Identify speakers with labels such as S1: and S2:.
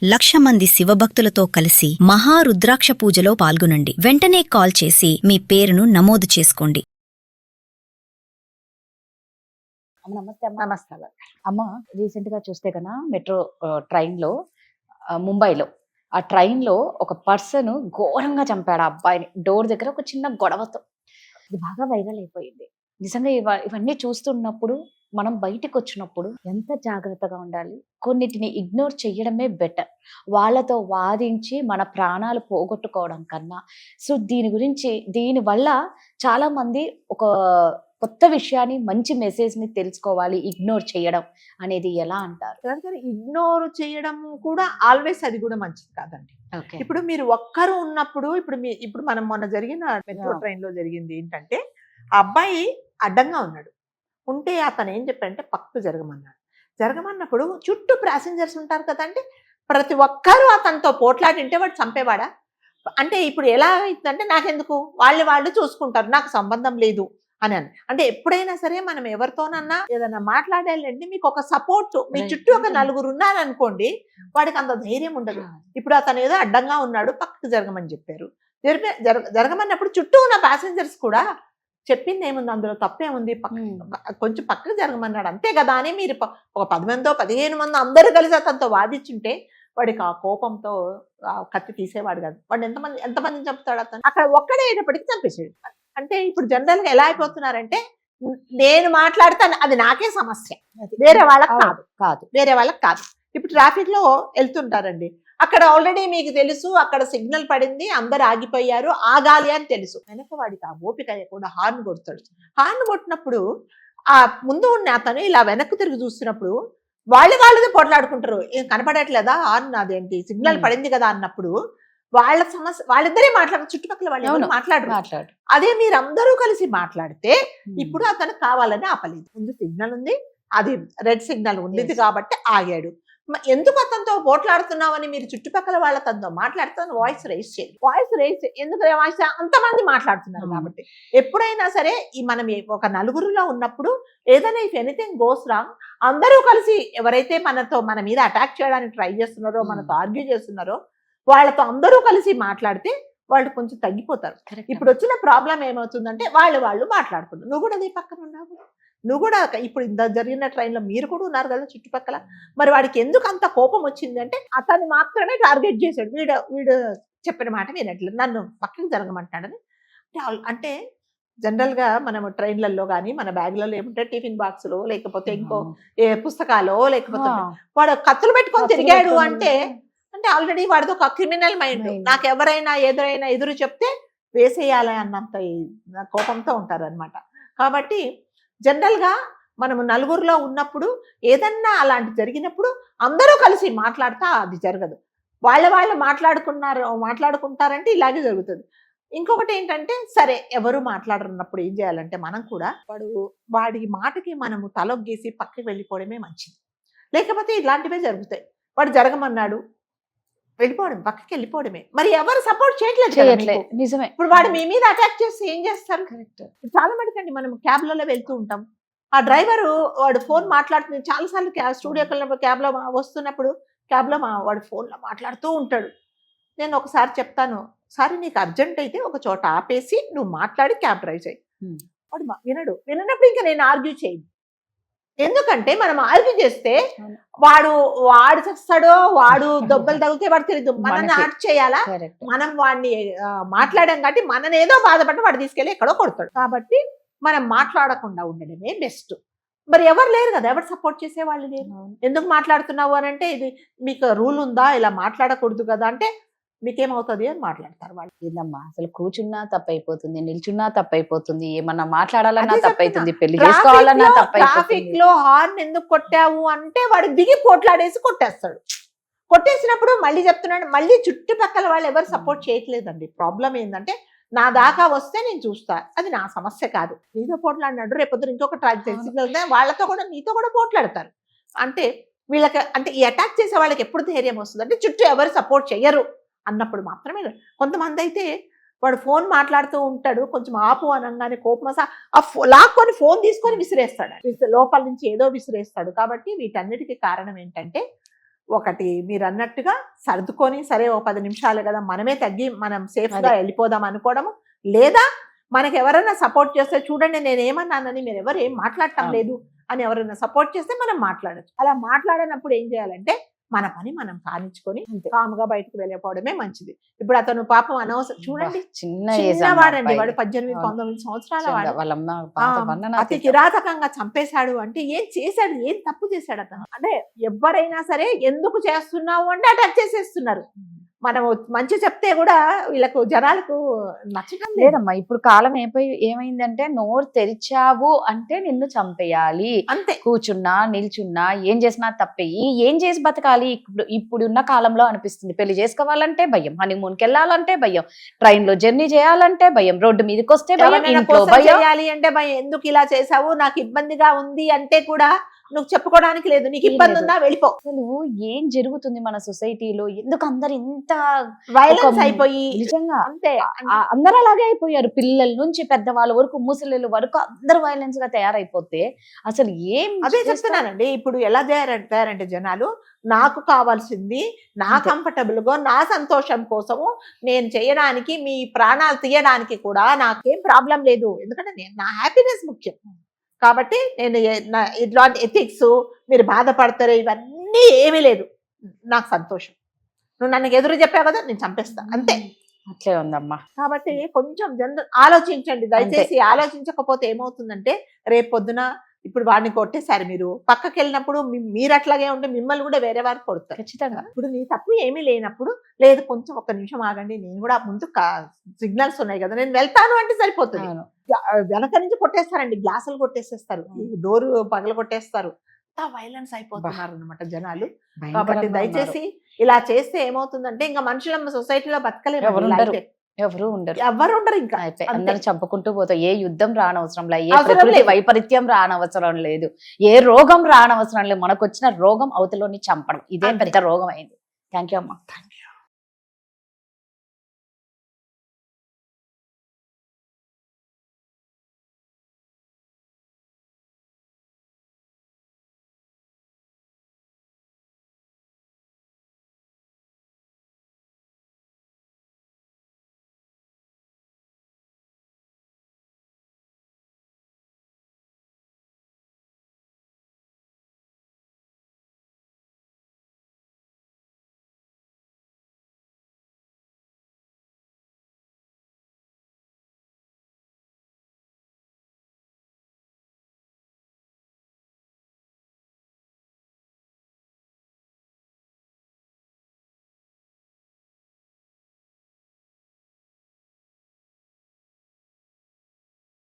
S1: 1,00,000 మంది శివభక్తులతో కలిసి మహారుద్రాక్ష పూజలో పాల్గొనండి. వెంటనే కాల్ చేసి మీ పేరును నమోదు చేసుకోండి.
S2: నమస్తే అమ్మ. నమస్తే అమ్మ. రీసెంట్ గా చూస్తే కన్నా మెట్రో ట్రైన్ లో ముంబైలో ఆ ట్రైన్ లో ఒక పర్సన్ ఘోరంగా చంపాడు ఆ అబ్బాయిని డోర్ దగ్గర ఒక చిన్న గొడవతో. ఇది బాగా వైరల్ అయిపోయింది. నిజంగా ఇవన్నీ చూస్తున్నప్పుడు మనం బయటకు వచ్చినప్పుడు ఎంత జాగ్రత్తగా ఉండాలి. కొన్నిటిని ఇగ్నోర్ చేయడమే బెటర్, వాళ్ళతో వాదించి మన ప్రాణాలు పోగొట్టుకోవడం కన్నా. సో దీని వల్ల చాలా మంది ఒక కొత్త విషయాన్ని, మంచి మెసేజ్ ని తెలుసుకోవాలి. ఇగ్నోర్ చేయడం అనేది ఎలా అంటారు?
S3: ఇగ్నోర్ చేయడం కూడా ఆల్వేస్ అది కూడా మంచిది కాదండి. ఇప్పుడు మీరు ఒక్కరు ఉన్నప్పుడు ఇప్పుడు మనం మొన్న జరిగిన మెట్రో ట్రైన్ లో జరిగింది ఏంటంటే, ఆ అబ్బాయి అడ్డంగా ఉన్నాడు. ఉంటే అతను ఏం చెప్పాడంటే పక్కకు జరగమన్నప్పుడు చుట్టూ ప్యాసింజర్స్ ఉంటారు కదండి, ప్రతి ఒక్కరూ అతనితో పోట్లాడింటే వాడు చంపేవాడా? అంటే ఇప్పుడు ఎలా అవుతుందంటే, నాకెందుకు, వాళ్ళు చూసుకుంటారు, నాకు సంబంధం లేదు అని. అంటే ఎప్పుడైనా సరే మనం ఎవరితోనన్నా ఏదైనా మాట్లాడాలండి, మీకు ఒక సపోర్ట్, మీ చుట్టూ ఒక నలుగురు ఉన్నారనుకోండి, వాడికి అంత ధైర్యం ఉండదు. ఇప్పుడు అతను ఏదో అడ్డంగా ఉన్నాడు, పక్కకు జరగమని చెప్పారు. జరగమన్నప్పుడు చుట్టూ ఉన్న ప్యాసింజర్స్ కూడా చెప్పింది ఏముంది, అందులో తప్పేముంది, కొంచెం పక్కకు జరగమన్నాడు అంతే కదా అని మీరు ఒక 10 మందో 15 మందో అందరూ కలిసి అతనితో వాదించుంటే వాడికి ఆ కోపంతో కత్తి తీసేవాడు కాదు. వాడు ఎంతమందిని చంపుతాడు అతను? అక్కడ ఒక్కడే అయ్యేటప్పటికి చంపేసాడు. అంటే ఇప్పుడు జనరల్ గా ఎలా అయిపోతున్నారంటే, నేను మాట్లాడతాను అది నాకే సమస్య, వేరే వాళ్ళకి కాదు. వేరే వాళ్ళకి కాదు. ఇప్పుడు ట్రాఫిక్ లో వెళ్తుంటారండి, అక్కడ ఆల్రెడీ మీకు తెలుసు, అక్కడ సిగ్నల్ పడింది, అందరు ఆగిపోయారు, ఆగాలి అని తెలుసు. వెనక వాడికి ఆ ఓపిక కూడా హార్న్ కొడతాడు. హార్న్ కొట్టినప్పుడు ఆ ముందు ఉన్న అతను ఇలా వెనక్కు తిరిగి చూస్తున్నప్పుడు వాళ్ళదే పోట్లాడుకుంటారు. ఏం కనపడట్లేదా హార్న్, అదేంటి సిగ్నల్ పడింది కదా అన్నప్పుడు వాళ్ళ సమస్య వాళ్ళిద్దరే మాట్లాడరు, చుట్టుపక్కల వాళ్ళు మాట్లాడరు. అదే మీరు అందరూ కలిసి మాట్లాడితే ఇప్పుడు అతను కావాలని ఆపలేదు. ముందు సిగ్నల్ ఉంది, అది రెడ్ సిగ్నల్ ఉంది కాబట్టి ఆగాడు. ఎందుకు అతనితో పోట్లాడుతున్నావని మీరు చుట్టుపక్కల వాళ్ళ తనతో మాట్లాడుతాను వాయిస్ రైజ్ చేయాలి. ఎందుకు వాయిస్ అంతమంది మాట్లాడుతున్నారు కాబట్టి. ఎప్పుడైనా సరే మనం ఒక నలుగురులో ఉన్నప్పుడు ఏదైనా ఇఫ్ ఎనీథింగ్ గోస్ రాంగ్, అందరూ కలిసి ఎవరైతే మన మీద అటాక్ చేయడానికి ట్రై చేస్తున్నారో, మనతో ఆర్గ్యూ చేస్తున్నారో, వాళ్ళతో అందరూ కలిసి మాట్లాడితే వాళ్ళు కొంచెం తగ్గిపోతారు. ఇప్పుడు వచ్చిన ప్రాబ్లం ఏమవుతుందంటే వాళ్ళు మాట్లాడుకుంటారు. నువ్వు కూడా అదే పక్కన ఉన్నావు, నువ్వు కూడా ఇప్పుడు ఇంత జరిగిన ట్రైన్లో మీరు కూడా ఉన్నారు కదా చుట్టుపక్కల. మరి వాడికి ఎందుకు అంత కోపం వచ్చింది అంటే, అతన్ని మాత్రమే టార్గెట్ చేశాడు. వీడు చెప్పిన మాట వినట్లేదు, నన్ను పక్కకి జరగమంటాడని. అంటే జనరల్ గా మనం ట్రైన్లలో కానీ మన బ్యాగ్లలో ఏముంటే టిఫిన్ బాక్సులో, లేకపోతే ఇంకో పుస్తకాలో, లేకపోతే వాడు కత్తులు పెట్టుకొని తిరిగాడు అంటే ఆల్రెడీ వాడితో ఒక క్రిమినల్ మైండ్. నాకు ఎవరైనా ఎదురు చెప్తే వేసేయాలి అన్నంత కోపంతో ఉంటారు అనమాట. కాబట్టి జనరల్ గా మనము నలుగురులో ఉన్నప్పుడు ఏదన్నా అలాంటి జరిగినప్పుడు అందరూ కలిసి మాట్లాడితే అది జరగదు. వాళ్ళు మాట్లాడుకుంటారంటే ఇలాగే జరుగుతుంది. ఇంకొకటి ఏంటంటే, సరే ఎవరు మాట్లాడరున్నప్పుడు ఏం చేయాలంటే, మనం కూడా వాడి మాటకి మనము తలొగ్గేసి పక్కకి వెళ్ళిపోవడమే మంచిది. లేకపోతే ఇలాంటివే జరుగుతాయి. వాడు జరగమన్నాడు, వెళ్ళిపోవడం, పక్కకి వెళ్ళిపోవడమే. మరి ఎవరు సపోర్ట్ చేయట్లేదు.
S2: నిజమే.
S3: ఇప్పుడు వాడు మీ మీద అటాక్ చేసి ఏం చేస్తారు? చాలా మటుకండి మనం క్యాబ్లలో వెళ్తూ ఉంటాం, ఆ డ్రైవరు వాడు ఫోన్ మాట్లాడుతుంది. చాలాసార్లు స్టూడియోకి క్యాబ్లో వస్తున్నప్పుడు వాడు ఫోన్లో మాట్లాడుతూ ఉంటాడు. నేను ఒకసారి చెప్తాను, సారీ నీకు అర్జెంట్ అయితే ఒక చోట ఆపేసి నువ్వు మాట్లాడి క్యాబ్ డ్రైవ్ చేయి. వాడు వినప్పుడు ఇంకా నేను ఆర్గ్యూ చేయను. ఎందుకంటే మనం ఆర్గ్యూ చేస్తే వాడు చేస్తాడో, వాడు దెబ్బలు తగిలితే వాడు తెలియదు, మనల్ని ఆర్ట్ చేయాలా? మనం వాడిని మాట్లాడాం కాబట్టి మనని ఏదో బాధపడి వాడు తీసుకెళ్ళి ఎక్కడో కొడతాడు. కాబట్టి మనం మాట్లాడకుండా ఉండడమే బెస్ట్. మరి ఎవరు లేరు కదా, ఎవరు సపోర్ట్ చేసే వాళ్ళు లేరు. ఎందుకు మాట్లాడుతున్నావు అని అంటే, ఇది మీకు రూల్ ఉందా, ఇలా మాట్లాడకూడదు కదా అంటే, మీకేమవుతుంది అని మాట్లాడతారు వాళ్ళు.
S2: ఏందమ్మా, అసలు కూర్చున్నా తప్పైపోతుంది, నిల్చున్నా తప్పైపోతుంది, ఏమన్నా మాట్లాడాలన్నా తప్పైతుంది, పెళ్లి చేసుకోవాలన్నా తప్పైపోతుంది.
S3: ట్రాఫిక్ లో హార్న్ ఎందుకు కొట్టావు అంటే వాడు దిగి పోట్లాడేసి కొట్టేస్తాడు. కొట్టేసినప్పుడు మళ్ళీ చెప్తున్నాడు, మళ్ళీ చుట్టుపక్కల వాళ్ళు ఎవరు సపోర్ట్ చేయట్లేదండి. ప్రాబ్లం ఏంటంటే, నా దాకా వస్తే నేను చూస్తా, అది నా సమస్య కాదు. నీతో పోట్లాడినాడు, రేపొద్దున ఇంకొక సిగ్నల్ వాళ్ళతో కూడా నీతో కూడా పోట్లాడతారు. అంటే వీళ్ళకి, అంటే ఈ అటాక్ చేసే వాళ్ళకి ఎప్పుడు ధైర్యం వస్తుంది అంటే, చుట్టూ ఎవరు సపోర్ట్ చెయ్యరు అన్నప్పుడు మాత్రమే. కొంతమంది అయితే వాడు ఫోన్ మాట్లాడుతూ ఉంటాడు, కొంచెం ఆపు అనగానే కోపం లాక్కొని ఫోన్ తీసుకొని విసిరేస్తాడు, లోపల నుంచి ఏదో విసిరేస్తాడు. కాబట్టి వీటన్నిటికీ కారణం ఏంటంటే, ఒకటి మీరు అన్నట్టుగా సర్దుకొని సరే ఓ 10 నిమిషాలు కదా మనమే తగ్గి మనం సేఫ్ గా వెళ్ళిపోదాం అనుకోవడము, లేదా మనకి ఎవరైనా సపోర్ట్ చేస్తే చూడండి నేను ఏమన్నానని మీరు ఎవరు ఏం మాట్లాడటం లేదు అని ఎవరైనా సపోర్ట్ చేస్తే మనం మాట్లాడచ్చు. అలా మాట్లాడినప్పుడు ఏం చేయాలంటే మన పని మనం కానించుకొని కాముగా బయటకు వెళ్ళిపోవడమే మంచిది. ఇప్పుడు అతను పాపం అనవసరం చూడండి, చిన్నవాడండి, వాడు 18-19 సంవత్సరాల వాడు, అతి కిరాతకంగా చంపేశాడు అంటే ఏం చేశాడు, ఏం తప్పు చేశాడు అతను? అంటే ఎవరైనా సరే ఎందుకు చేస్తున్నావు అంటే అటాక్ చేసేస్తున్నారు. మనం మంచి చెప్తే కూడా వీళ్ళకు జనాలకు నచ్చడం
S2: లేదమ్మా. ఇప్పుడు కాలం ఏమైందంటే నోరు తెరిచావు అంటే నిన్ను చంపేయాలి
S3: అంతే.
S2: కూర్చున్నా నిల్చున్నా ఏం చేసినా తప్పేయి, ఏం చేసి బతకాలి ఇప్పుడున్న కాలంలో అనిపిస్తుంది. పెళ్లి చేసుకోవాలంటే భయం, హనీమూన్కి వెళ్ళాలంటే భయం, ట్రైన్ లో జర్నీ చేయాలంటే భయం, రోడ్డు మీదకి వస్తే భయం, ఇంట్లో భయం,
S3: చేయాలి అంటే భయం. ఎందుకు ఇలా చేసావు, నాకు ఇబ్బందిగా ఉంది అంటే కూడా నువ్వు చెప్పుకోవడానికి లేదు, నీకు ఇబ్బంది ఉందా వెళ్ళిపో.
S2: అసలు ఏం జరుగుతుంది మన సొసైటీలో? ఎందుకు అందరు ఇంత
S3: వైలెన్స్ అయిపోయి
S2: నిజంగా
S3: అంతే
S2: అందరూ అలాగే అయిపోయారు. పిల్లల నుంచి పెద్దవాళ్ళ వరకు ముసలి వరకు అందరు వైలెన్స్ గా తయారైపోతే అసలు ఏం
S3: అదే చెప్తున్నానండి. ఇప్పుడు ఎలా తయారంటే జనాలు నాకు కావాల్సింది నా కంఫర్టబుల్ గా నా సంతోషం కోసము నేను చేయడానికి, మీ ప్రాణాలు తీయడానికి కూడా నాకేం ప్రాబ్లం లేదు, ఎందుకంటే నా హ్యాపీనెస్ ముఖ్యం. కాబట్టి నేను ఇట్లాంటి ఎథిక్స్ మీరు బాధపడతారు ఇవన్నీ ఏమీ లేదు, నాకు సంతోషం. నువ్వు నన్ను ఎదురు చెప్పావు కదా నేను చంపేస్తా అంతే.
S2: అట్లే ఉందమ్మా.
S3: కాబట్టి కొంచెం ఆలోచించండి దయచేసి. ఆలోచించకపోతే ఏమవుతుందంటే రేపు పొద్దున ఇప్పుడు వాడిని కొట్టేశారు, మీరు పక్కకి వెళ్ళినప్పుడు మీరు అట్లాగే ఉంటే మిమ్మల్ని కూడా వేరే వారు కొడతారు
S2: ఖచ్చితంగా.
S3: ఇప్పుడు నీ తప్పు ఏమీ లేనప్పుడు లేదు కొంచెం 1 నిమిషం ఆగండి, నేను కూడా ముందు సిగ్నల్స్ ఉన్నాయి కదా నేను వెళ్తాను అంటే సరిపోతుంది. వెనక నుంచి కొట్టేస్తారండి, గ్లాసులు కొట్టేసేస్తారు, డోరు పగల కొట్టేస్తారు, వైలెన్స్ అయిపోతున్నారు అనమాట జనాలు. కాబట్టి దయచేసి ఇలా చేస్తే ఏమవుతుందంటే ఇంకా మనుషుల సొసైటీలో బతకలేరు,
S2: ఎవరు ఉండరు
S3: ఇంకా
S2: అందరూ చంపుకుంటూ పోతారు. ఏ యుద్ధం రానవసరం లేదు, ఏ ప్రకృతి వైపరీత్యం రానవసరం లేదు, ఏ రోగం రానవసరం లేదు. మనకు వచ్చిన రోగం అవతలోని చంపడం, ఇదే పెద్ద రోగం అయింది. థ్యాంక్ యూ అమ్మా.